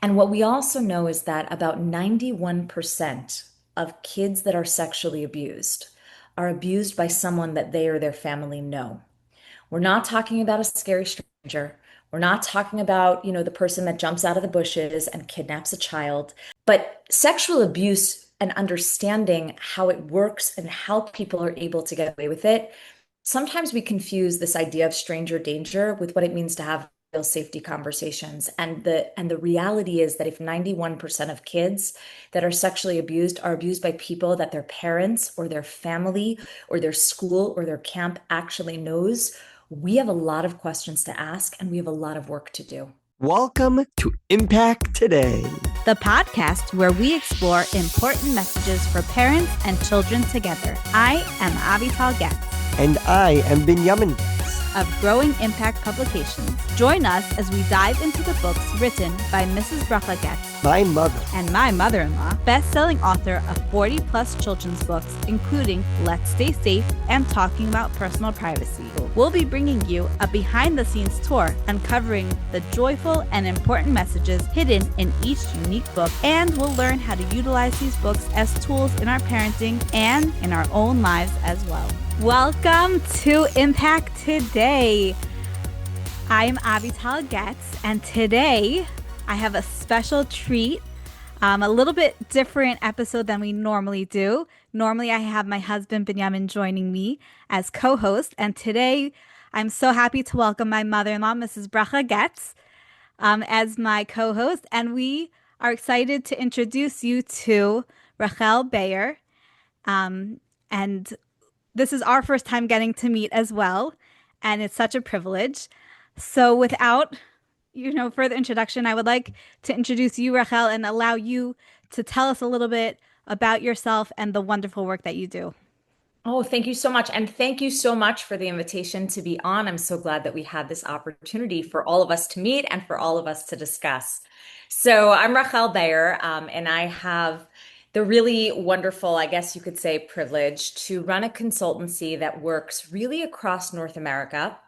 And what we also know is that about 91% of kids that are sexually abused are abused by someone that they or their family know. We're not talking about a scary stranger. We're not talking about, the person that jumps out of the bushes and kidnaps a child. But sexual abuse and understanding how it works and how people are able to get away with it, sometimes we confuse this idea of stranger danger with what it means to have real safety conversations. And the reality is that if 91% of kids that are sexually abused are abused by people that their parents or their family or their school or their camp actually knows, we have a lot of questions to ask and we have a lot of work to do. Welcome to I.M.P.A.C.T Today, the podcast where we explore important messages for parents and children together. I am Avital Goetz. And I am Binyamin of Growing Impact Publications. Join us as we dive into the books written by Mrs. Bracha Goetz, my mother, and my mother-in-law, best-selling author of 40-plus children's books, including Let's Stay Safe and Talking About Personal Privacy. We'll be bringing you a behind-the-scenes tour, uncovering the joyful and important messages hidden in each unique book, and we'll learn how to utilize these books as tools in our parenting and in our own lives as well. Welcome to I.M.P.A.C.T Today. I'm Avital Goetz, and today I have a special treat, a little bit different episode than we normally do. Normally I have my husband Binyamin joining me as co-host, and today I'm so happy to welcome my mother-in-law, Mrs. Bracha Goetz, as my co-host, and we are excited to introduce you to Rahel Bayar, and this is our first time getting to meet as well, and it's such a privilege. So without, further introduction, I would like to introduce you, Rahel, and allow you to tell us a little bit about yourself and the wonderful work that you do. Oh, thank you so much. And thank you so much for the invitation to be on. I'm so glad that we had this opportunity for all of us to meet and for all of us to discuss. So I'm Rahel Bayar, and I have the really wonderful, I guess you could say, privilege to run a consultancy that works really across North America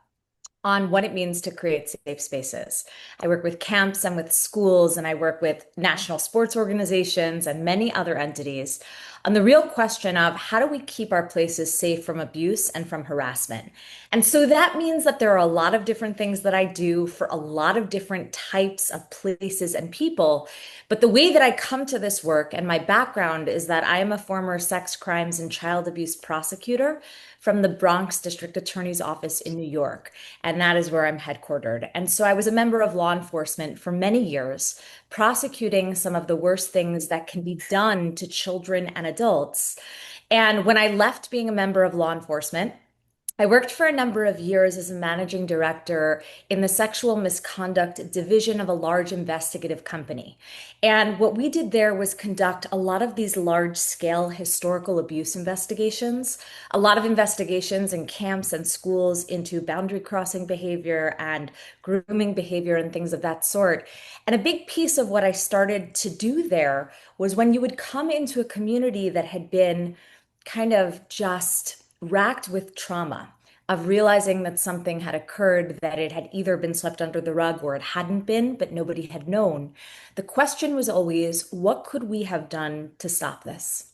on what it means to create safe spaces. I work with camps and with schools, and I work with national sports organizations and many other entities on the real question of how do we keep our places safe from abuse and from harassment. And so that means that there are a lot of different things that I do for a lot of different types of places and people. But the way that I come to this work and my background is that I am a former sex crimes and child abuse prosecutor from the Bronx District Attorney's Office in New York. And that is where I'm headquartered. And so I was a member of law enforcement for many years, prosecuting some of the worst things that can be done to children and adults. And when I left being a member of law enforcement, I worked for a number of years as a managing director in the sexual misconduct division of a large investigative company. And what we did there was conduct a lot of these large-scale historical abuse investigations, a lot of investigations in camps and schools into boundary crossing behavior and grooming behavior and things of that sort. And a big piece of what I started to do there was when you would come into a community that had been kind of just racked with trauma of realizing that something had occurred, that it had either been swept under the rug or it hadn't been, but nobody had known. The question was always, what could we have done to stop this?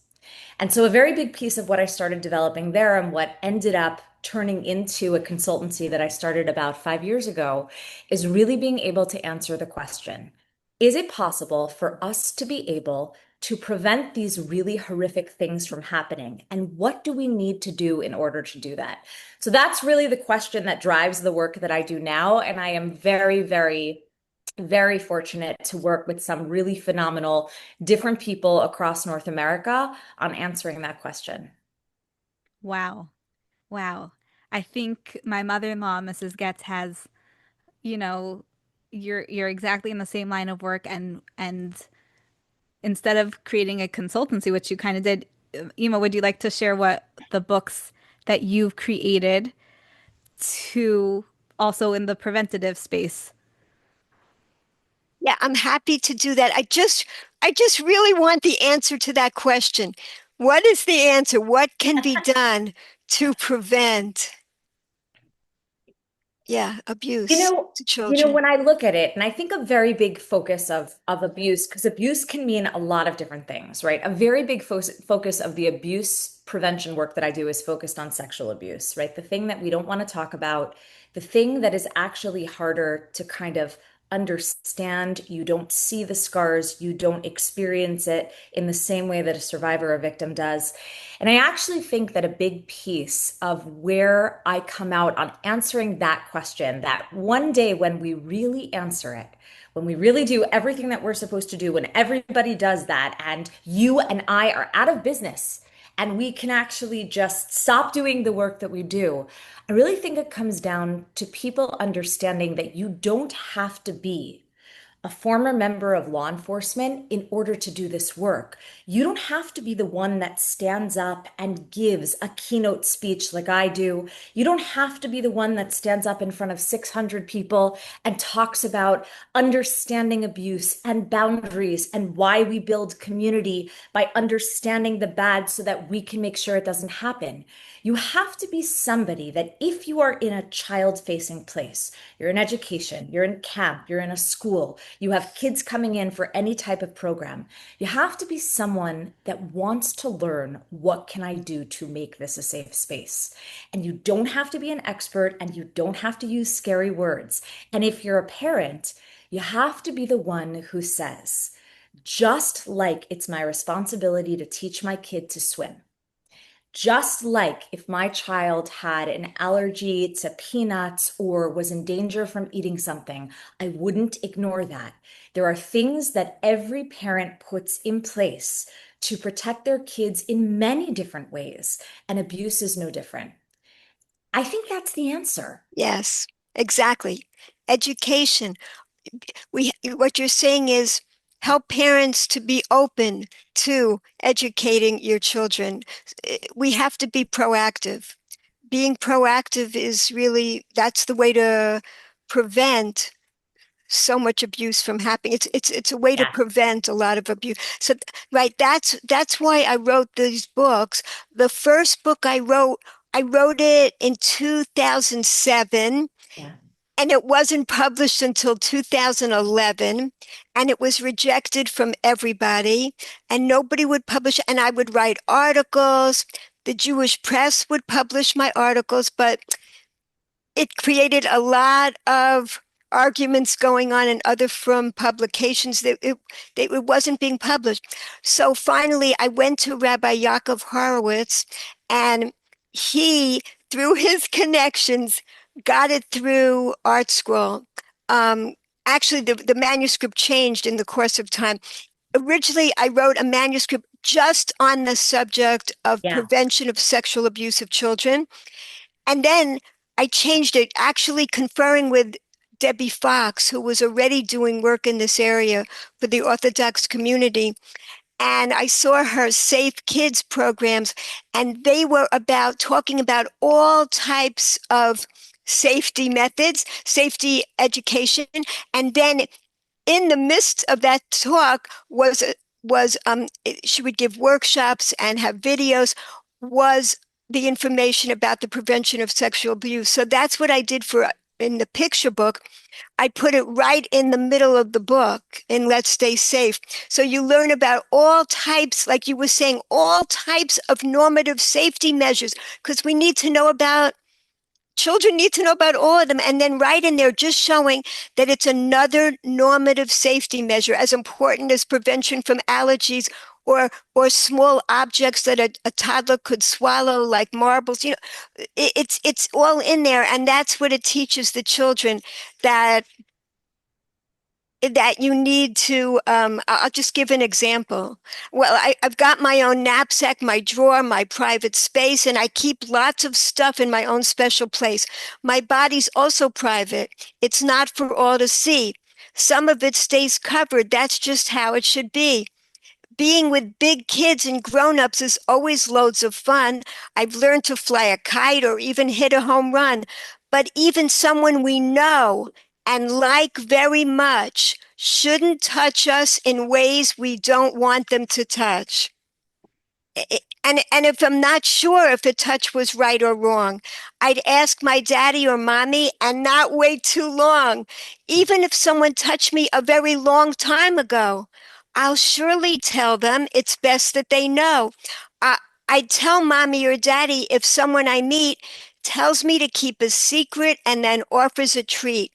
And so a very big piece of what I started developing there and what ended up turning into a consultancy that I started about 5 years ago is really being able to answer the question, is it possible for us to be able to prevent these really horrific things from happening? And what do we need to do in order to do that? So that's really the question that drives the work that I do now. And I am very, very, very fortunate to work with some really phenomenal different people across North America on answering that question. Wow. Wow. I think my mother-in-law, Mrs. Goetz, has, you're exactly in the same line of work, and instead of creating a consultancy, which you kind of did, Ima, would you like to share what the books that you've created to also in the preventative space? Yeah, I'm happy to do that. I just really want the answer to that question. What is the answer? What can be done to prevent? Yeah, You abuse know, to children. when I look at it, and I think a very big focus of abuse, because abuse can mean a lot of different things, right? A very big focus of the abuse prevention work that I do is focused on sexual abuse, right? The thing that we don't want to talk about, the thing that is actually harder to kind of understand. You don't see the scars, you don't experience it in the same way that a survivor or victim does. And I actually think that a big piece of where I come out on answering that question, that one day when we really answer it, when we really do everything that we're supposed to do, when everybody does that, and you and I are out of business, and we can actually just stop doing the work that we do. I really think it comes down to people understanding that you don't have to be a former member of law enforcement in order to do this work. You don't have to be the one that stands up and gives a keynote speech like I do. You don't have to be the one that stands up in front of 600 people and talks about understanding abuse and boundaries and why we build community by understanding the bad so that we can make sure it doesn't happen. You have to be somebody that if you are in a child-facing place, you're in education, you're in camp, you're in a school, you have kids coming in for any type of program, you have to be someone that wants to learn what can I do to make this a safe space. And you don't have to be an expert and you don't have to use scary words. And if you're a parent, you have to be the one who says, just like it's my responsibility to teach my kid to swim, just like if my child had an allergy to peanuts or was in danger from eating something, I wouldn't ignore that. There are things that every parent puts in place to protect their kids in many different ways, and abuse is no different. I think that's the answer. Yes, exactly. Education. What you're saying is help parents to be open to educating your children. We have to be proactive. Being proactive is really, that's the way to prevent so much abuse from happening. It's a way to Yeah, prevent a lot of abuse. So right, that's why I wrote these books. The first book I wrote it in 2007, yeah, and it wasn't published until 2011, and it was rejected from everybody, and nobody would publish, and I would write articles. The Jewish press would publish my articles, but it created a lot of arguments going on in other from publications that it wasn't being published. So finally, I went to Rabbi Yaakov Horowitz, and he, through his connections, got it through Art Scroll. Um, Actually, the manuscript changed in the course of time. Originally, I wrote a manuscript just on the subject of yeah, prevention of sexual abuse of children. And then I changed it, actually conferring with Debbie Fox, who was already doing work in this area for the Orthodox community. And I saw her Safe Kids programs, and they were about talking about all types of safety methods, safety education. And then in the midst of that talk was she would give workshops and have videos, was the information about the prevention of sexual abuse. So that's what I did for in the picture book. I put it right in the middle of the book in Let's Stay Safe. So you learn about all types, like you were saying, all types of normative safety measures, because we need to know about children need to know about all of them. And then right in there, just showing that it's another normative safety measure as important as prevention from allergies or small objects that a toddler could swallow, like marbles. It's all in there. And that's what it teaches the children, that you need to I'll just give an example. Well, I've got my own knapsack, my drawer, my private space, and I keep lots of stuff in my own special place. My body's also private. It's not for all to see. Some of it stays covered. That's just how it should be. Being with big kids and grown-ups is always loads of fun. I've learned to fly a kite or even hit a home run. But even someone we know and like very much shouldn't touch us in ways we don't want them to touch. And if I'm not sure if the touch was right or wrong, I'd ask my daddy or mommy and not wait too long. Even if someone touched me a very long time ago, I'll surely tell them it's best that they know. I, I'd tell mommy or daddy if someone I meet tells me to keep a secret and then offers a treat.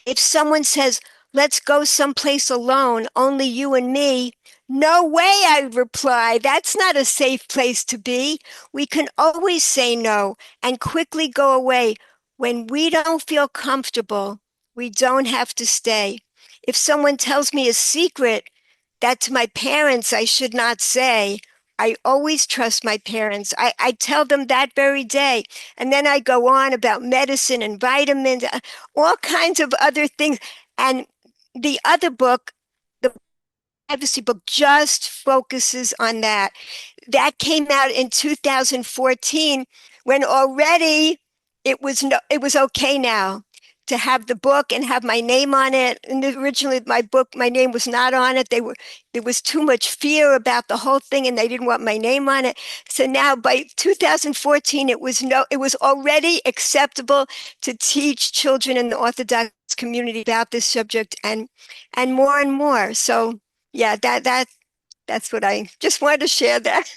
If someone says, let's go someplace alone, only you and me, no way, I reply. That's not a safe place to be. We can always say no and quickly go away. When we don't feel comfortable, we don't have to stay. If someone tells me a secret that to my parents I should not say, I always trust my parents. I tell them that very day. And then I go on about medicine and vitamins, all kinds of other things. And the other book, the privacy book, just focuses on that. That came out in 2014 when already it was okay now to have the book and have my name on it. And originally my book, my name was not on it. There was too much fear about the whole thing and they didn't want my name on it. So now by 2014 it was already acceptable to teach children in the Orthodox community about this subject and more and more. So yeah, that's what I just wanted to share that.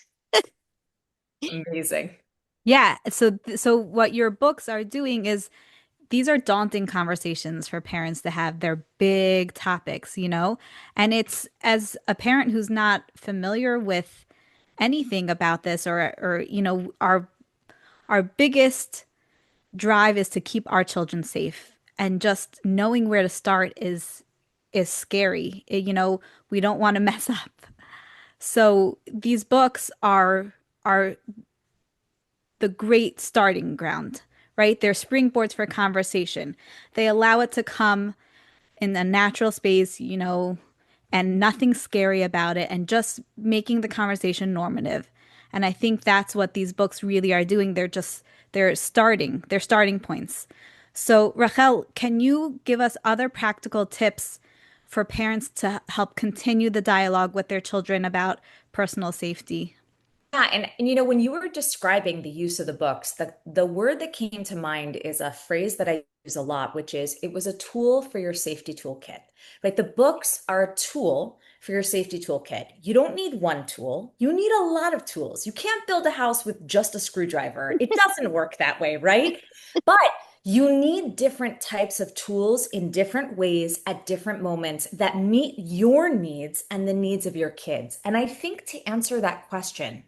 Amazing. Yeah, so what your books are doing is these are daunting conversations for parents to have. They're big topics, you know? And it's as a parent who's not familiar with anything about this or you know, our biggest drive is to keep our children safe. And just knowing where to start is scary. You know, we don't want to mess up. So these books are the great starting ground, right? They're springboards for conversation. They allow it to come in a natural space, you know, and nothing scary about it, and just making the conversation normative. And I think that's what these books really are doing. They're starting points. So, Rachel, can you give us other practical tips for parents to help continue the dialogue with their children about personal safety? Yeah, and you know, when you were describing the use of the books, the word that came to mind is a phrase that I use a lot, which is it was a tool for your safety toolkit. Like the books are a tool for your safety toolkit. You don't need one tool, you need a lot of tools. You can't build a house with just a screwdriver. It doesn't work that way, right? But you need different types of tools in different ways at different moments that meet your needs and the needs of your kids. And I think to answer that question,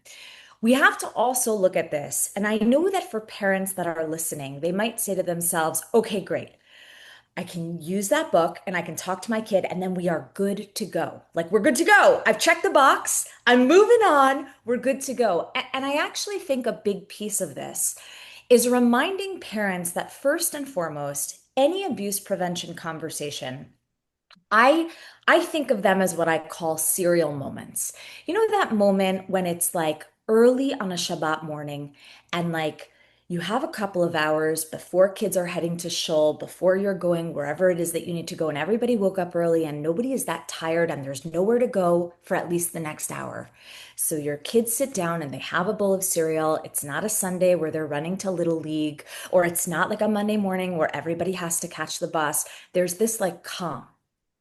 we have to also look at this. And I know that for parents that are listening, they might say to themselves, okay, great. I can use that book and I can talk to my kid, and then we are good to go. Like, we're good to go. I've checked the box. I'm moving on. We're good to go. And I actually think a big piece of this is reminding parents that first and foremost, any abuse prevention conversation, I I think of them as what I call serial moments. You know that moment when it's like early on a Shabbat morning and like you have a couple of hours before kids are heading to shul, before you're going wherever it is that you need to go, and everybody woke up early and nobody is that tired and there's nowhere to go for at least the next hour. So your kids sit down and they have a bowl of cereal. It's not a Sunday where they're running to Little League, or it's not like a Monday morning where everybody has to catch the bus. There's this like calm,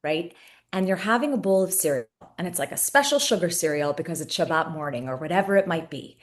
right? And you're having a bowl of cereal, and it's like a special sugar cereal because it's Shabbat morning or whatever it might be.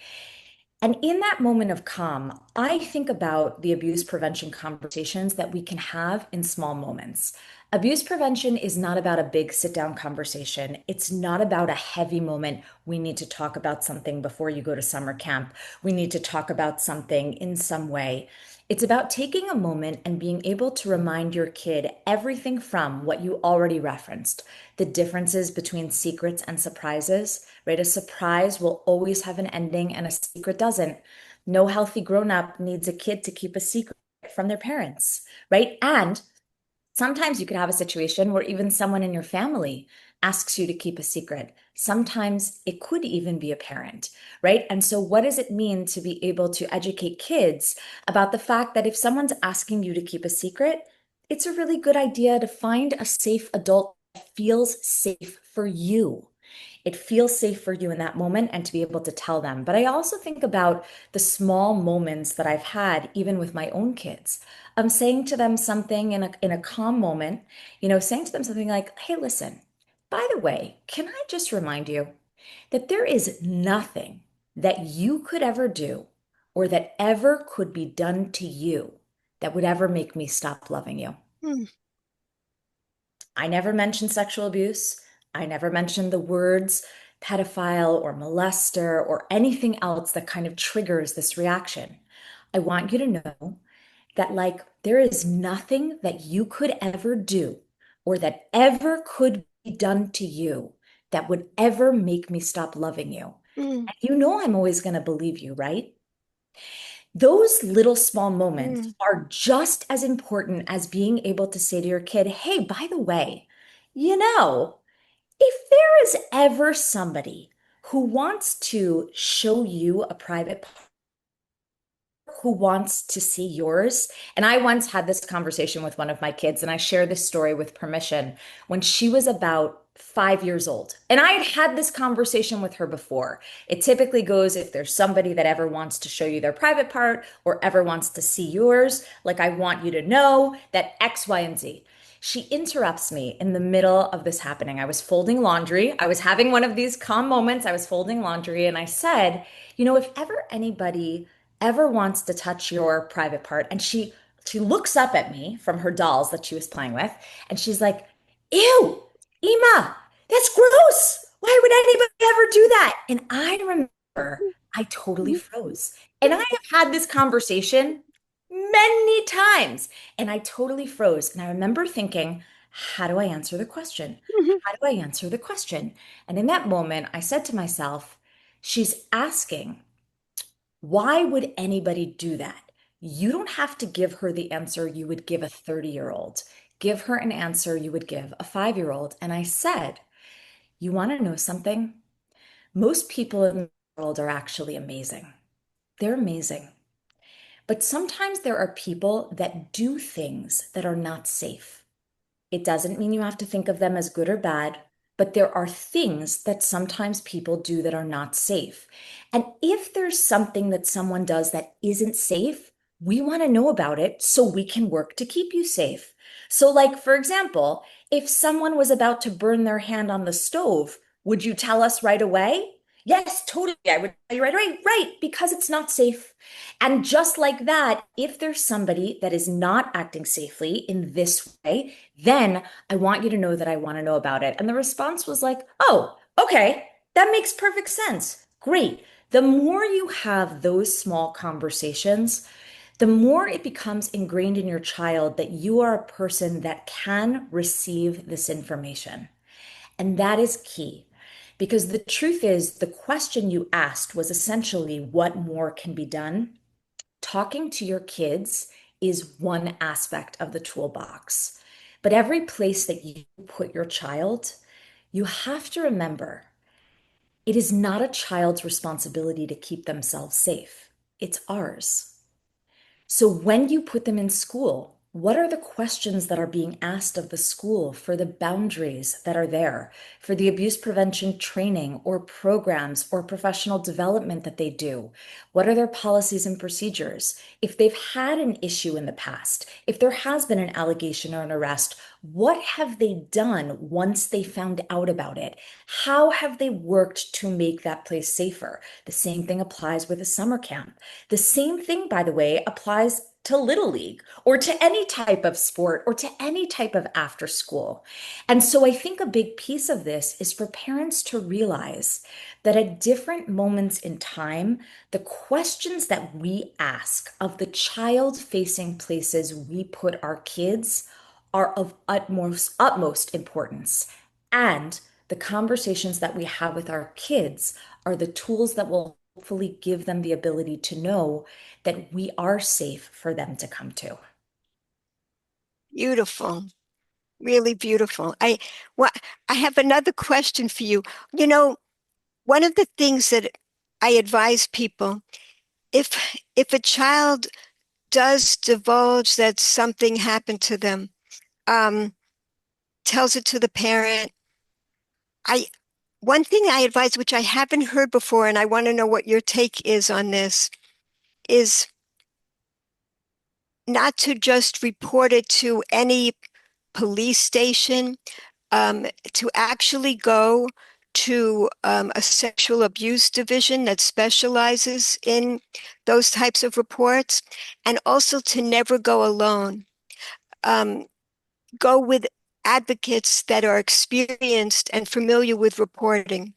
And in that moment of calm, I think about the abuse prevention conversations that we can have in small moments. Abuse prevention is not about a big sit down conversation. It's not about a heavy moment. We need to talk about something before you go to summer camp. We need to talk about something in some way. It's about taking a moment and being able to remind your kid everything from what you already referenced, the differences between secrets and surprises, right? A surprise will always have an ending and a secret doesn't. No healthy grown up needs a kid to keep a secret from their parents, right? And sometimes you could have a situation where even someone in your family asks you to keep a secret. Sometimes it could even be a parent, right? And so, what does it mean to be able to educate kids about the fact that if someone's asking you to keep a secret, it's a really good idea to find a safe adult that feels safe for you, It feels safe for you in that moment and to be able to tell them. But I also think about the small moments that I've had, even with my own kids. I'm saying to them something in a calm moment, saying to them something like, hey, listen, by the way, can I just remind you that there is nothing that you could ever do or that ever could be done to you that would ever make me stop loving you. Mm, I never mentioned sexual abuse. I never mentioned the words pedophile or molester or anything else that kind of triggers this reaction. I want you to know that, like, there is nothing that you could ever do or that ever could be done to you that would ever make me stop loving you. mm, And you know I'm always going to believe you, right? Those little small moments mm, are just as important as being able to say to your kid, hey, by the way, you know, if there is ever somebody who wants to show you a private who wants to see yours. And I once had this conversation with one of my kids, and I share this story with permission when she was about 5 years old. And I had had this conversation with her before. It typically goes if there's somebody that ever wants to show you their private part or ever wants to see yours, like I want you to know that X, Y, and Z. She interrupts me in the middle of this happening. I was folding laundry. I was having one of these calm moments. I was folding laundry, and I said, if ever anybody ever wants to touch your private part, and she looks up at me from her dolls that she was playing with, and she's like, ew, Ima, that's gross. Why would anybody ever do that? And I remember I totally froze. And I have had this conversation many times, and I totally froze. And I remember thinking, how do I answer the question? mhm, How do I answer the question? And in that moment, I said to myself, she's asking, why would anybody do that? You don't have to give her the answer you would give a 30-year-old. Give her an answer you would give a 5-year-old. And I said, you want to know something? Most people in the world are actually amazing. They're amazing. But sometimes there are people that do things that are not safe. It doesn't mean you have to think of them as good or bad, but there are things that sometimes people do that are not safe. And if there's something that someone does that isn't safe, we want to know about it so we can work to keep you safe. So, like, for example, if someone was about to burn their hand on the stove, would you tell us right away? Yes, totally. I would tell you right away. Right, because it's not safe. And just like that, if there's somebody that is not acting safely in this way, then I want you to know that I want to know about it. And the response was like, oh, okay, that makes perfect sense. Great. The more you have those small conversations, the more it becomes ingrained in your child that you are a person that can receive this information. And that is key. Because the truth is, the question you asked was essentially what more can be done. Talking to your kids is one aspect of the toolbox. But every place that you put your child, you have to remember it is not a child's responsibility to keep themselves safe. It's ours. So when you put them in school, what are the questions that are being asked of the school for the boundaries that are there, for the abuse prevention training or programs or professional development that they do? What are their policies and procedures? If they've had an issue in the past, if there has been an allegation or an arrest, what have they done once they found out about it? How have they worked to make that place safer? The same thing applies with a summer camp. The same thing, by the way, applies to Little League or to any type of sport or to any type of after school. And so I think a big piece of this is for parents to realize that at different moments in time, the questions that we ask of the child facing places we put our kids are of utmost importance. And the conversations that we have with our kids are the tools that will hopefully give them the ability to know that we are safe for them to come to. beautiful, really beautiful. Well, I have another question for you. You know, one of the things that I advise people, if a child does divulge that something happened to them, um, tells it to the parent, I one thing I advise, which I haven't heard before, and I want to know what your take is on this, is not to just report it to any police station, to actually go to a sexual abuse division that specializes in those types of reports, and also to never go alone. Um, go with advocates that are experienced and familiar with reporting.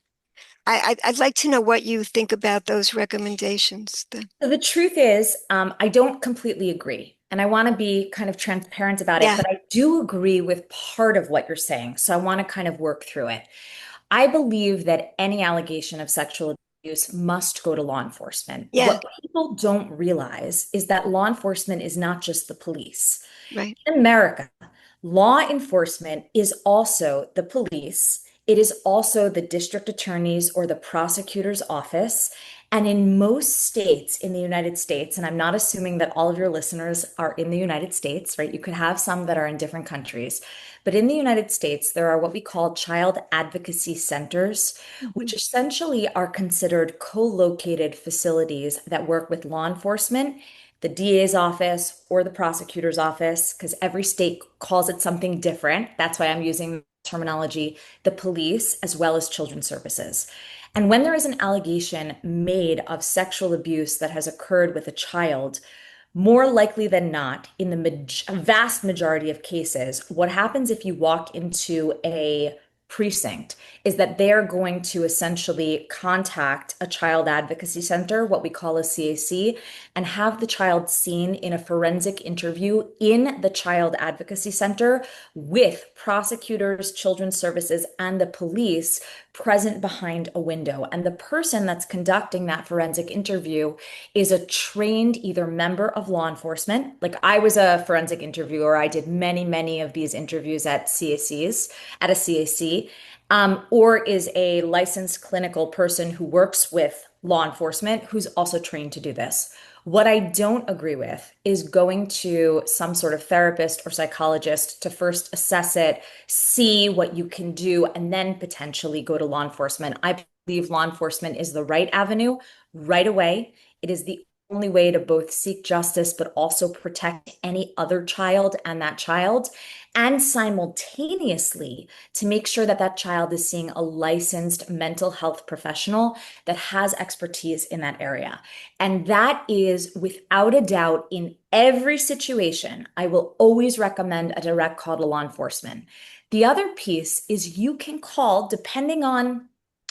I'd like to know what you think about those recommendations. So the truth is, I don't completely agree. And I want to be kind of transparent about it, Yeah, but I do agree with part of what you're saying. So I want to kind of work through it. I believe that any allegation of sexual abuse must go to law enforcement. yeah, What people don't realize is that law enforcement is not just the police. right. In America, law enforcement is also the police. It is also the district attorney's or the prosecutor's office. And in most states in the United States, and I'm not assuming that all of your listeners are in the United States, right? You could have some that are in different countries. But in the United States, there are what we call child advocacy centers, Mhm. which essentially are considered co-located facilities that work with law enforcement, the DA's office, or the prosecutor's office, because every state calls it something different. That's why I'm using terminology, the police, as well as children's services. And when there is an allegation made of sexual abuse that has occurred with a child, more likely than not, in the vast majority of cases, what happens if you walk into a precinct is that they're going to essentially contact a child advocacy center, what we call a CAC, and have the child seen in a forensic interview in the child advocacy center with prosecutors, children's services, and the police present behind a window. And the person that's conducting that forensic interview is a trained either member of law enforcement. Like I was a forensic interviewer. I did many, many of these interviews at CACs, at a CAC, or is a licensed clinical person who works with law enforcement who's also trained to do this. What I don't agree with is going to some sort of therapist or psychologist to first assess it, see what you can do, and then potentially go to law enforcement. I believe law enforcement is the right avenue right away. It is the only way to both seek justice, but also protect any other child and that child, and simultaneously to make sure that that child is seeing a licensed mental health professional that has expertise in that area. And that is without a doubt in every situation, I will always recommend a direct call to law enforcement. The other piece is you can call, depending on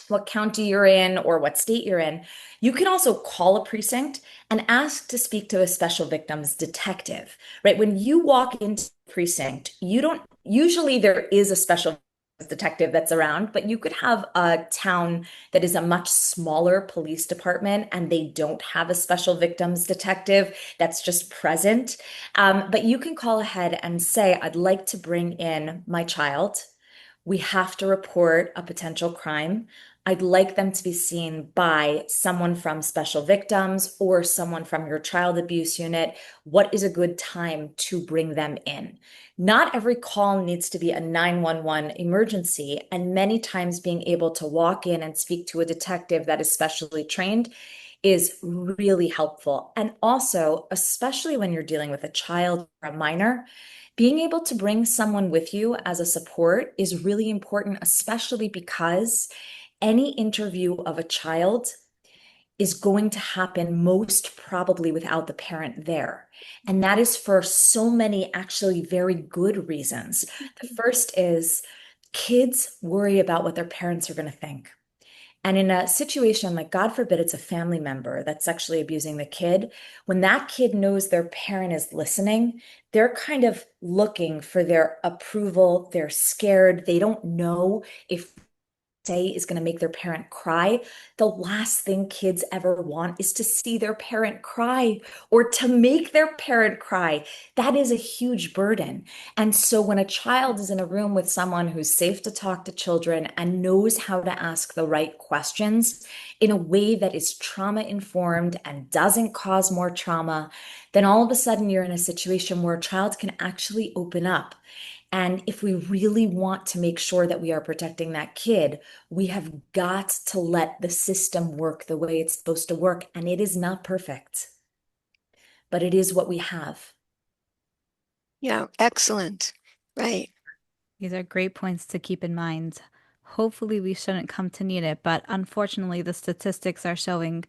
what county you're in or what state you're in, you can also call a precinct and ask to speak to a special victims detective, right? When you walk into the precinct, you don't, usually there is a special detective that's around, but you could have a town that is a much smaller police department and they don't have a special victims detective that's just present. But you can call ahead and say, I'd like to bring in my child. We have to report a potential crime. I'd like them to be seen by someone from special victims or someone from your child abuse unit. What is a good time to bring them in? Not every call needs to be a 911 emergency, and many times being able to walk in and speak to a detective that is specially trained is really helpful. And also, especially when you're dealing with a child or a minor, being able to bring someone with you as a support is really important, especially because any interview of a child is going to happen most probably without the parent there. And that is for so many actually very good reasons. The first is kids worry about what their parents are going to think. And in a situation like, God forbid, it's a family member that's sexually abusing the kid, when that kid knows their parent is listening, they're kind of looking for their approval. They're scared. They don't know if say is going to make their parent cry. The last thing kids ever want is to see their parent cry or to make their parent cry. That is a huge burden. And so when a child is in a room with someone who's safe to talk to children and knows how to ask the right questions in a way that is trauma informed and doesn't cause more trauma, then all of a sudden you're in a situation where a child can actually open up. And if we really want to make sure that we are protecting that kid, we have got to let the system work the way it's supposed to work. And it is not perfect, but it is what we have. Yeah, excellent. Right. These are great points to keep in mind. Hopefully, we shouldn't come to need it, but unfortunately, the statistics are showing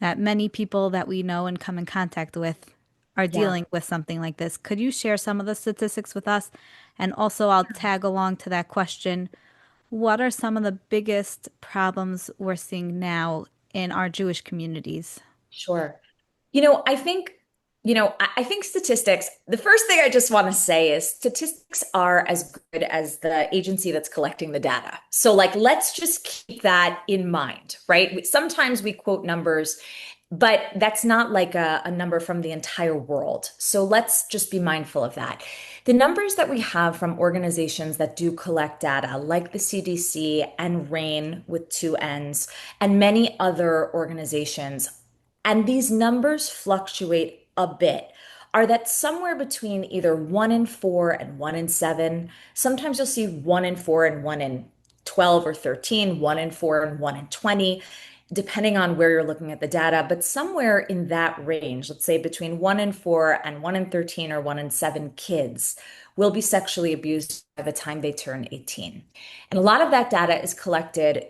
that many people that we know and come in contact with are Yeah, dealing with something like this. Could you share some of the statistics with us? And also, I'll tag along to that question. What are some of the biggest problems we're seeing now in our Jewish communities? sure. I think, I think statistics, the first thing I just want to say is statistics are as good as the agency that's collecting the data. So, like, let's just keep that in mind, right? Sometimes we quote numbers, but that's not like a number from the entire world. So let's just be mindful of that. The numbers that we have from organizations that do collect data, like the CDC and RAIN with two N's, and many other organizations, and these numbers fluctuate a bit, are that somewhere between either 1 in 4 and 1 in 7. Sometimes you'll see 1 in 4 and 1 in 12 or 13, 1 in 4 and 1 in 20, depending on where you're looking at the data, but somewhere in that range, let's say between 1 in 4 and 1 in 13 or 1 in 7 kids will be sexually abused by the time they turn 18. And a lot of that data is collected,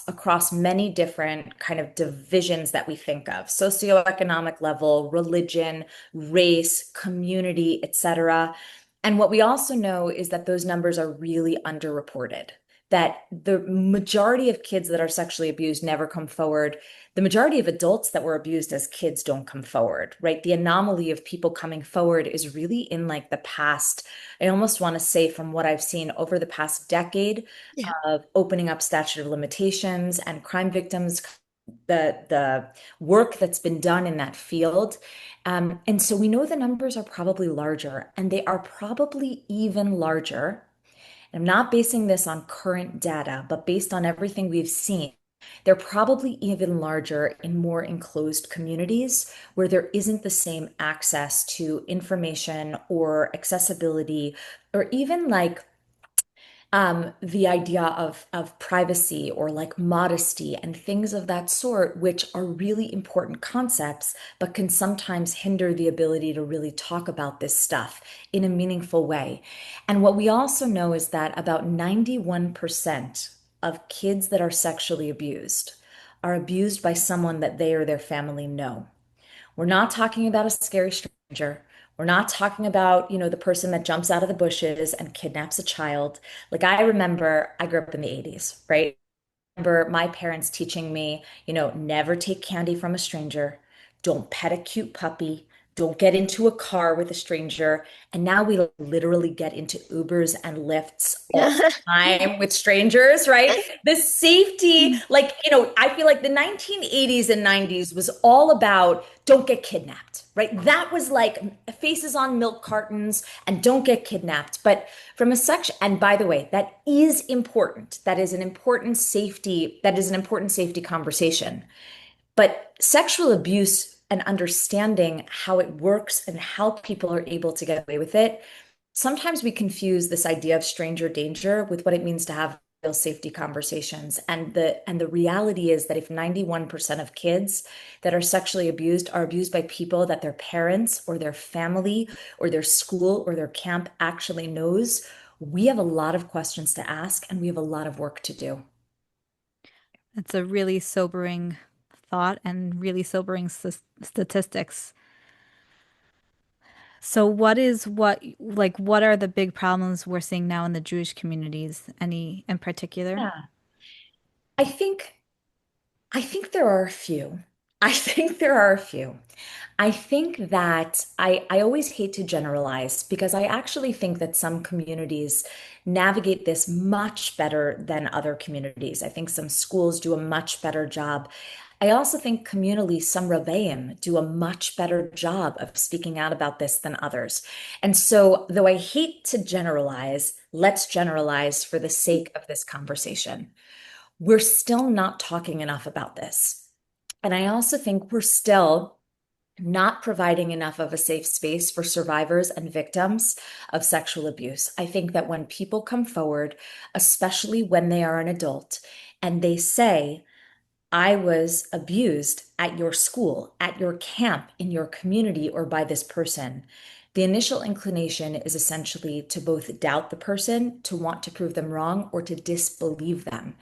across many different kind of divisions that we think of: socioeconomic level, religion, race, community, etc. And what we also know is that those numbers are really underreported, that the majority of kids that are sexually abused never come forward. The majority of adults that were abused as kids don't come forward, right? The anomaly of people coming forward is really in like the past. I almost want to say, from what I've seen over the past decade Yeah. of opening up statute of limitations and crime victims, the work that's been done in that field. And so we know the numbers are probably larger, and they are probably even larger. I'm not basing this on current data, but based on everything we've seen. They're probably even larger in more enclosed communities where there isn't the same access to information or accessibility, or even like the idea of privacy or like modesty and things of that sort, which are really important concepts, but can sometimes hinder the ability to really talk about this stuff in a meaningful way. And what we also know is that about 91% of kids that are sexually abused are abused by someone that they or their family know. We're not talking about a scary stranger. We're not talking about, the person that jumps out of the bushes and kidnaps a child. Like, I remember I grew up in the 80s, right? Remember my parents teaching me, never take candy from a stranger, don't pet a cute puppy, don't get into a car with a stranger. And now we literally get into Ubers and Lyfts all the time with strangers, right? The safety, like, I feel like the 1980s and 90s was all about don't get kidnapped, right? That was like faces on milk cartons and don't get kidnapped. But from a section, and by the way, that is important. That is an important safety conversation. But sexual abuse and understanding how it works and how people are able to get away with it, sometimes we confuse this idea of stranger danger with what it means to have real safety conversations. And the reality is that if 91% of kids that are sexually abused are abused by people that their parents or their family or their school or their camp actually knows, we have a lot of questions to ask and we have a lot of work to do. It's a really sobering thought and really sobering statistics. So what are the big problems we're seeing now in the Jewish communities? Any in particular? Yeah. I think I think there are a few. I think there are a few. I think that I always hate to generalize because I actually think that some communities navigate this much better than other communities. I think some schools do a much better job. I also think communally, some rebbeim do a much better job of speaking out about this than others. And so, though I hate to generalize, let's generalize for the sake of this conversation. We're still not talking enough about this. And I also think we're still not providing enough of a safe space for survivors and victims of sexual abuse. I think that when people come forward, especially when they are an adult, and they say, I was abused at your school, at your camp, in your community, or by this person, the initial inclination is essentially to both doubt the person, to want to prove them wrong, or to disbelieve them.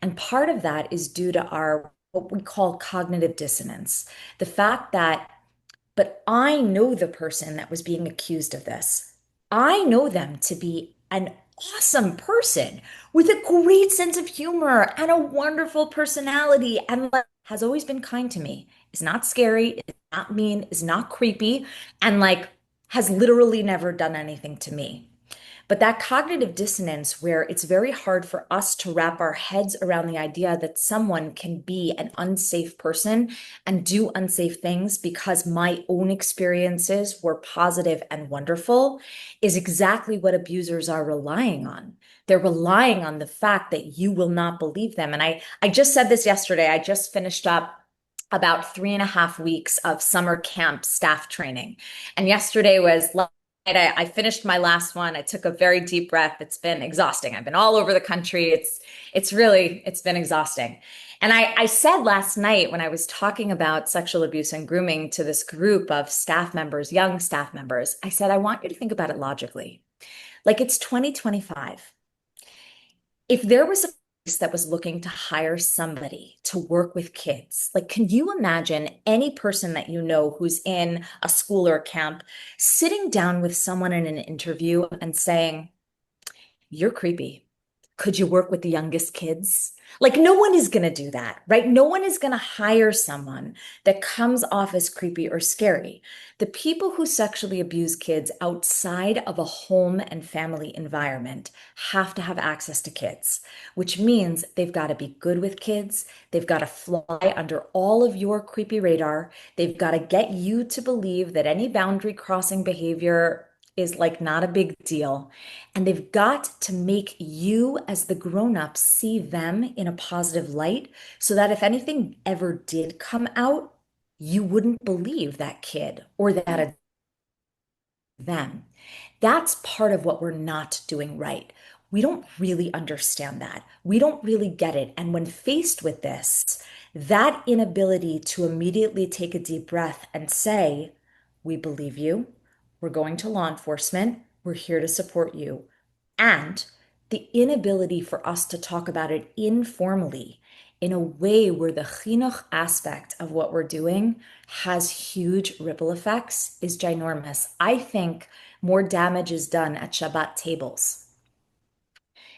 And part of that is due to our what we call cognitive dissonance. The fact that but I know the person that was being accused of this. I know them to be an awesome person with a great sense of humor and a wonderful personality and like, has always been kind to me. Is not scary, is not mean, is not creepy, and like has literally never done anything to me. But that cognitive dissonance, where it's very hard for us to wrap our heads around the idea that someone can be an unsafe person and do unsafe things because my own experiences were positive and wonderful, is exactly what abusers are relying on. They're relying on the fact that you will not believe them. And I just said this yesterday. I just finished up about 3.5 weeks of summer camp staff training. And yesterday was I finished my last one. I took a very deep breath. It's been exhausting. I've been all over the country. It's been exhausting. And I said last night when I was talking about sexual abuse and grooming to this group of staff members, young staff members, I said, I want you to think about it logically. Like it's 2025. If there was a place that was looking to hire somebody to work with kids, like, can you imagine any person that you know who's in a school or a camp sitting down with someone in an interview and saying, you're creepy. Could you work with the youngest kids? Like, no one is going to do that, right? No one is going to hire someone that comes off as creepy or scary. The people who sexually abuse kids outside of a home and family environment have to have access to kids, which means they've got to be good with kids. They've got to fly under all of your creepy radar. They've got to get you to believe that any boundary crossing behavior is like not a big deal. And they've got to make you, as the grown-up, see them in a positive light so that if anything ever did come out, you wouldn't believe that kid or that them. That's part of what we're not doing right. We don't really understand that. We don't really get it. And when faced with this, that inability to immediately take a deep breath and say, we believe you, we're going to law enforcement, we're here to support you, and the inability for us to talk about it informally in a way where the chinuch aspect of what we're doing has huge ripple effects is ginormous. I think more damage is done at Shabbat tables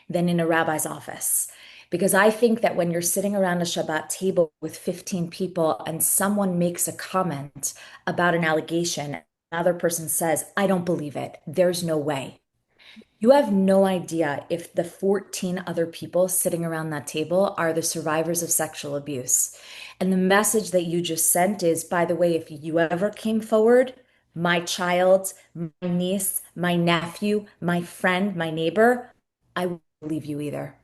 than in a rabbi's office. Because I think that when you're sitting around a Shabbat table with 15 people and someone makes a comment about an allegation, another person says, I don't believe it. There's no way. You have no idea if the 14 other people sitting around that table are the survivors of sexual abuse. And the message that you just sent is, by the way, if you ever came forward, my child, my niece, my nephew, my friend, my neighbor, I won't believe you either.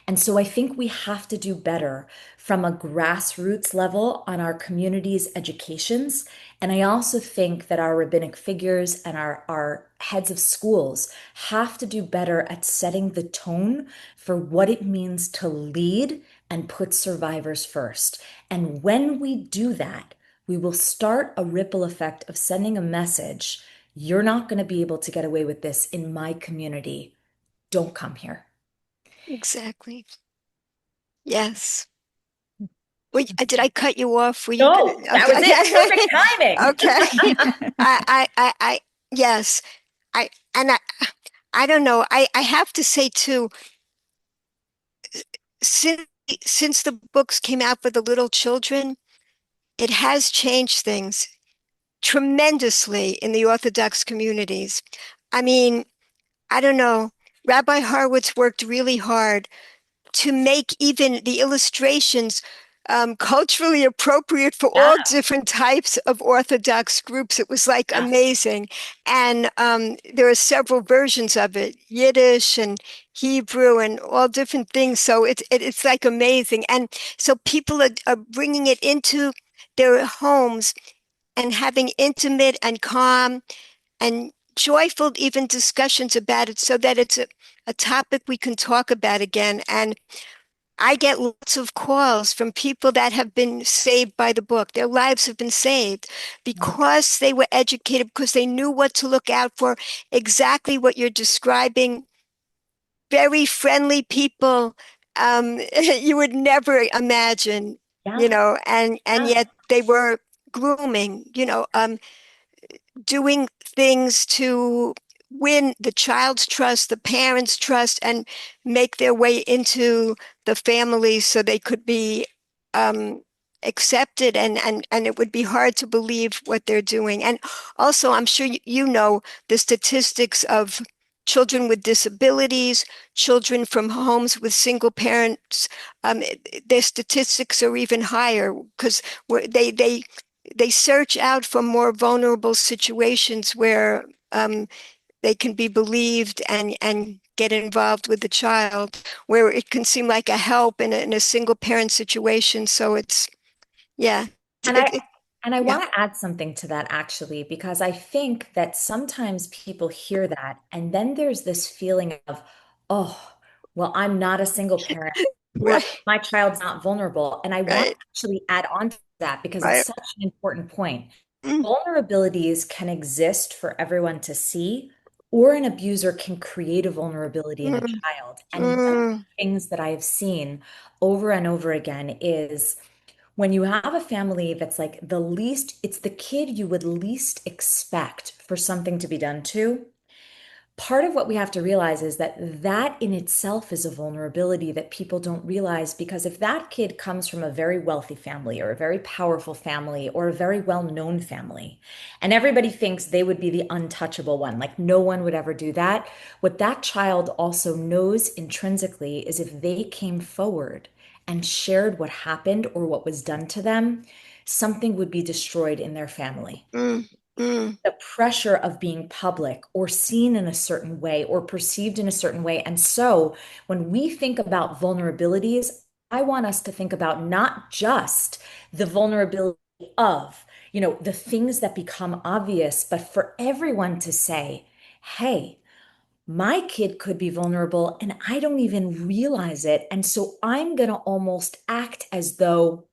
And so I think we have to do better from a grassroots level on our community's educations. And I also think that our rabbinic figures and our heads of schools have to do better at setting the tone for what it means to lead and put survivors first. And when we do that, we will start a ripple effect of sending a message. You're not going to be able to get away with this in my community. Don't come here. Exactly. Yes. Wait, did I cut you off? Were you gonna? No, that was it. Perfect timing. Okay. Yes. I, and I don't know. I have to say too, since, since the books came out for the little children, it has changed things tremendously in the Orthodox communities. I mean, I don't know. Rabbi Horowitz worked really hard to make even the illustrations culturally appropriate for Yeah. all different types of Orthodox groups. It was like Yes. amazing. And there are several versions of it, Yiddish and Hebrew and all different things. So it's like amazing. And so people are bringing it into their homes and having intimate and calm and joyful even discussions about it so that it's a topic we can talk about again. And I get lots of calls from people that have been saved by the book. Their lives have been saved because they were educated, because they knew what to look out for, exactly what you're describing. Very friendly people, you would never imagine, Yeah. and Yeah. yet they were grooming, doing things to win the child's trust, the parents' trust, and make their way into the family so they could be um, accepted, and it would be hard to believe what they're doing. And also, I'm sure you know the statistics of children with disabilities, children from homes with single parents. Their statistics are even higher because they search out for more vulnerable situations where they can be believed and get involved with the child, where it can seem like a help in a single parent situation. So it's, yeah, And it, I it, and I yeah, want to add something to that actually, because I think that sometimes people hear that and then there's this feeling of, oh, well, I'm not a single parent or right, my child's not vulnerable. And I want to right, actually add on to that because it's right. such an important point. Mm, Vulnerabilities can exist for everyone to see, or an abuser can create a vulnerability in a mm, child. And one of mm, the things that I have seen over and over again is when you have a family that's like the least, it's the kid you would least expect for something to be done to. Part of what we have to realize is that that in itself is a vulnerability that people don't realize because if that kid comes from a very wealthy family or a very powerful family or a very well-known family, and everybody thinks they would be the untouchable one, like no one would ever do that, what that child also knows intrinsically is if they came forward and shared what happened or what was done to them, something would be destroyed in their family. mm, mm. The pressure of being public or seen in a certain way or perceived in a certain way. And so when we think about vulnerabilities, I want us to think about not just the vulnerability of, the things that become obvious, but for everyone to say, hey, my kid could be vulnerable and I don't even realize it. And so I'm going to almost act as though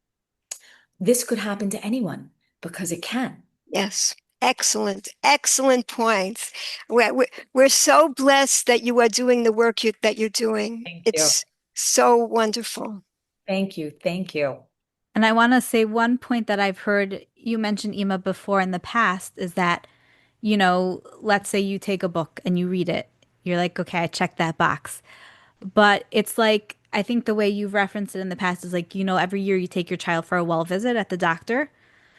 this could happen to anyone because it can. Yes. Excellent, excellent points. We're so blessed that you are doing the work that you're doing. Thank you. It's so wonderful. Thank you. Thank you. And I want to say one point that I've heard you mention, Ima, before in the past is that, let's say you take a book and you read it. You're like, okay, I checked that box. But it's like, I think the way you've referenced it in the past is like, every year you take your child for a well visit at the doctor.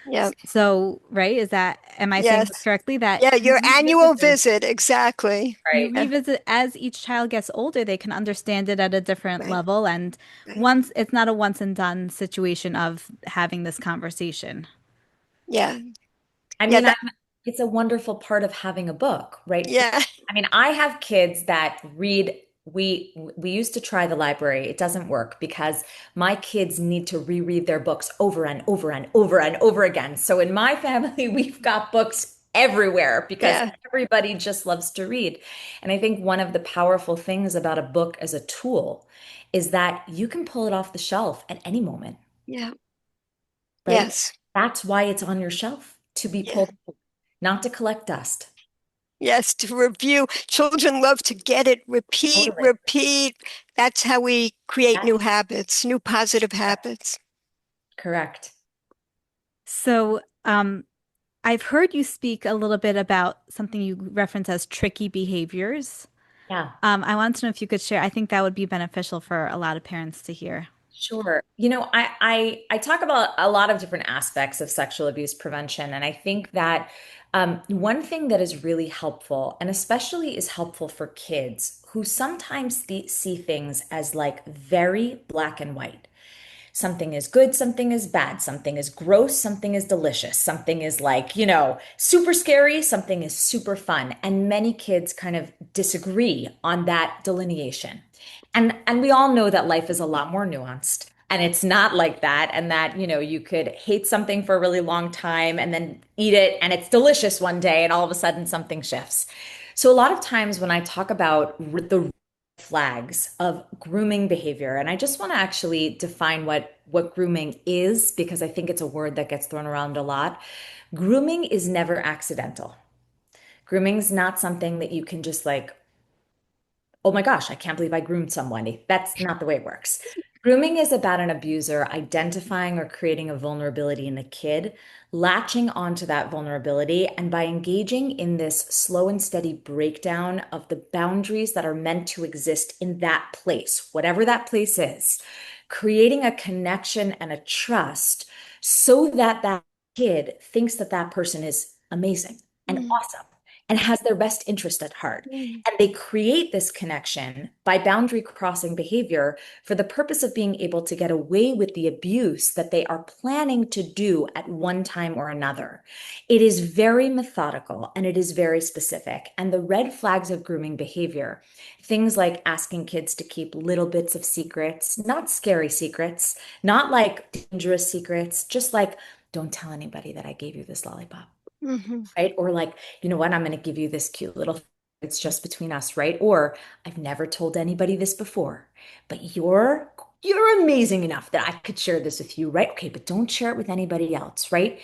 Yeah. So, right, am I saying this Yes. correctly? That Yeah, you your revisit annual those, visit, exactly. you Right. Yeah, revisit as each child gets older, they can understand it at a different right, level. And right. once it's not a once and done situation of having this conversation. Yeah, I yeah, mean, that, it's a wonderful part of having a book, right? yeah, I mean, I have kids that read. We used to try the library. It doesn't work because my kids need to reread their books over and over and over and over again. So in my family, we've got books everywhere because yeah, everybody just loves to read. And I think one of the powerful things about a book as a tool is that you can pull it off the shelf at any moment, yeah, right? yes, That's why it's on your shelf to be yeah, pulled, not to collect dust. yes, to review. Children love to get it, repeat, Totally. repeat. That's how we create That- new habits, new positive habits. Correct. So, I've heard you speak a little bit about something you reference as tricky behaviors. Yeah, I want to know if you could share. I think that would be beneficial for a lot of parents to hear. sure. I talk about a lot of different aspects of sexual abuse prevention, and I think that one thing that is really helpful, and especially is helpful for kids who sometimes see things as like very black and white. Something is good, something is bad, something is gross, something is delicious, something is like, super scary, something is super fun. And many kids kind of disagree on that delineation. And we all know that life is a lot more nuanced. And it's not like that. And that, you could hate something for a really long time and then eat it and it's delicious one day and all of a sudden something shifts. So a lot of times when I talk about the flags of grooming behavior, and I just want to actually define what grooming is because I think it's a word that gets thrown around a lot. Grooming is never accidental. Grooming is not something that you can just like, oh my gosh, I can't believe I groomed someone. That's not the way it works. Grooming is about an abuser identifying or creating a vulnerability in a kid, latching onto that vulnerability, and by engaging in this slow and steady breakdown of the boundaries that are meant to exist in that place, whatever that place is, creating a connection and a trust so that that kid thinks that that person is amazing and Mm, awesome and has their best interest at heart. mm, And they create this connection by boundary crossing behavior for the purpose of being able to get away with the abuse that they are planning to do at one time or another. It is very methodical and it is very specific. And the red flags of grooming behavior, things like asking kids to keep little bits of secrets, not scary secrets, not like dangerous secrets, just like, don't tell anybody that I gave you this lollipop, mhm, right? Or like, you know what? I'm going to give you this cute little, it's just between us, right? Or I've never told anybody this before, but you're amazing enough that I could share this with you, right? Okay, but don't share it with anybody else, right?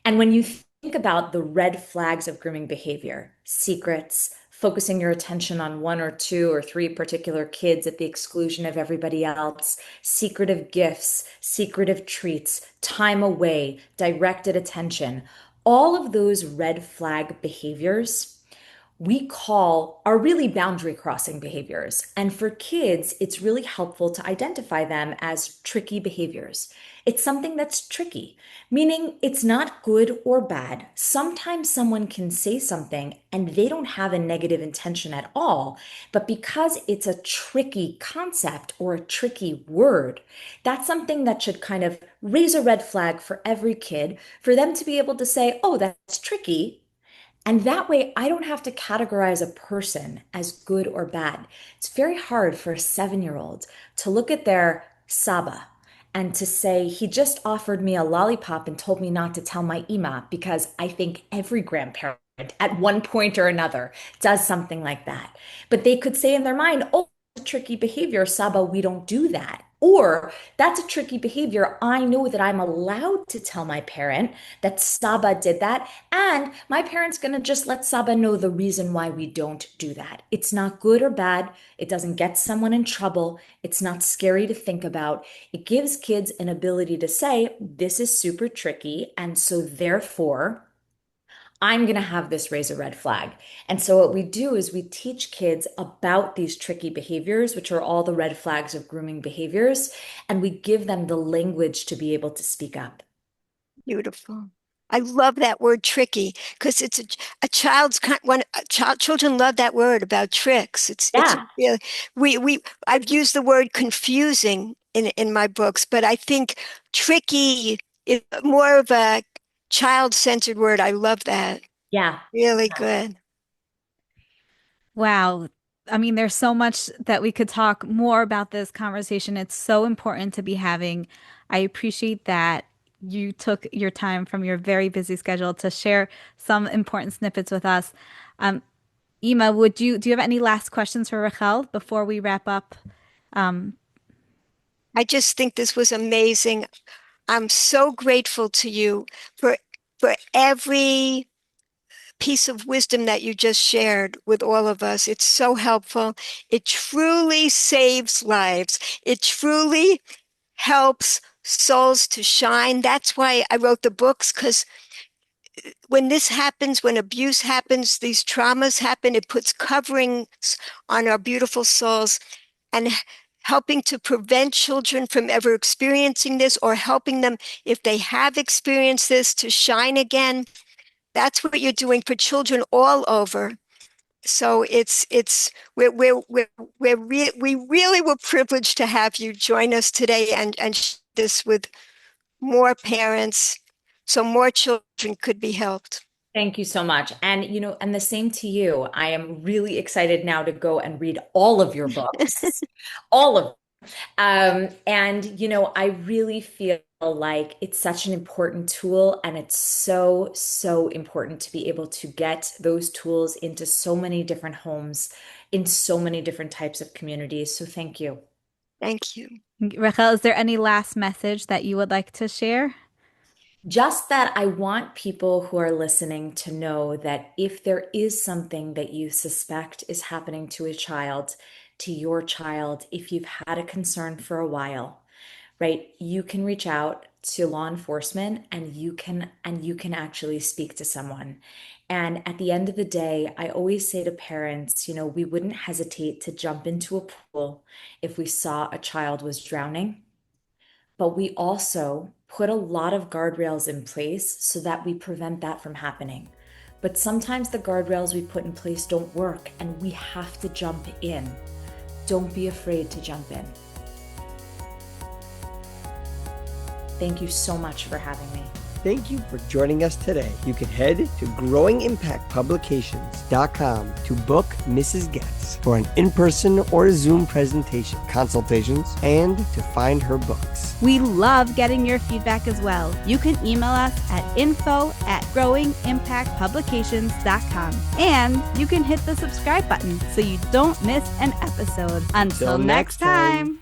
And when you think about the red flags of grooming behavior, secrets, focusing your attention on one or two or three particular kids at the exclusion of everybody else, secretive gifts, secretive treats, time away, directed attention, all of those red flag behaviors we call are really boundary crossing behaviors. And for kids, it's really helpful to identify them as tricky behaviors. It's something that's tricky, meaning it's not good or bad. Sometimes someone can say something and they don't have a negative intention at all, but because it's a tricky concept or a tricky word, that's something that should kind of raise a red flag for every kid for them to be able to say, oh, that's tricky. And that way, I don't have to categorize a person as good or bad. It's very hard for a 7-year-old to look at their Saba and to say, he just offered me a lollipop and told me not to tell my Ima, because I think every grandparent at one point or another does something like that. But they could say in their mind, oh, that's a tricky behavior, Saba, we don't do that. Or that's a tricky behavior. I know that I'm allowed to tell my parent that Saba did that. And my parent's going to just let Saba know the reason why we don't do that. It's not good or bad. It doesn't get someone in trouble. It's not scary to think about. It gives kids an ability to say, this is super tricky. And so therefore, I'm going to have this raise a red flag. And so what we do is we teach kids about these tricky behaviors, which are all the red flags of grooming behaviors, and we give them the language to be able to speak up. beautiful. I love that word tricky because it's a child's when children love that word about tricks. It's Yeah. really we I've used the word confusing in my books, but I think tricky is more of a child-centered word. I love that. Yeah. Really good. Wow. I mean, there's so much that we could talk more about this conversation. It's so important to be having. I appreciate that you took your time from your very busy schedule to share some important snippets with us. Um, Ima, do you have any last questions for Rachel before we wrap up? Um, I just think this was amazing. I'm so grateful to you for every piece of wisdom that you just shared with all of us. It's so helpful. It truly saves lives. It truly helps souls to shine. That's why I wrote the books, because when this happens, when abuse happens, these traumas happen, it puts coverings on our beautiful souls and helping to prevent children from ever experiencing this, or helping them, if they have experienced this, to shine again. That's what you're doing for children all over. So it's we really were privileged to have you join us today and share this with more parents so more children could be helped. Thank you so much. And, and the same to you. I am really excited now to go and read all of your books, all of I really feel like it's such an important tool, and it's so, so important to be able to get those tools into so many different homes, in so many different types of communities. So thank you. Thank you. Rachel, is there any last message that you would like to share? Just that I want people who are listening to know that if there is something that you suspect is happening to a child, to your child, if you've had a concern for a while, right, you can reach out to law enforcement, and you can actually speak to someone. And at the end of the day, I always say to parents, we wouldn't hesitate to jump into a pool if we saw a child was drowning, but we also put a lot of guardrails in place so that we prevent that from happening. But sometimes the guardrails we put in place don't work, and we have to jump in. Don't be afraid to jump in. Thank you so much for having me. Thank you for joining us today. You can head to growingimpactpublications.com to book Mrs. Goetz for an in-person or Zoom presentation, consultations, and to find her books. We love getting your feedback as well. You can email us at info@growingimpactpublications.com. And you can hit the subscribe button so you don't miss an episode. Until next time.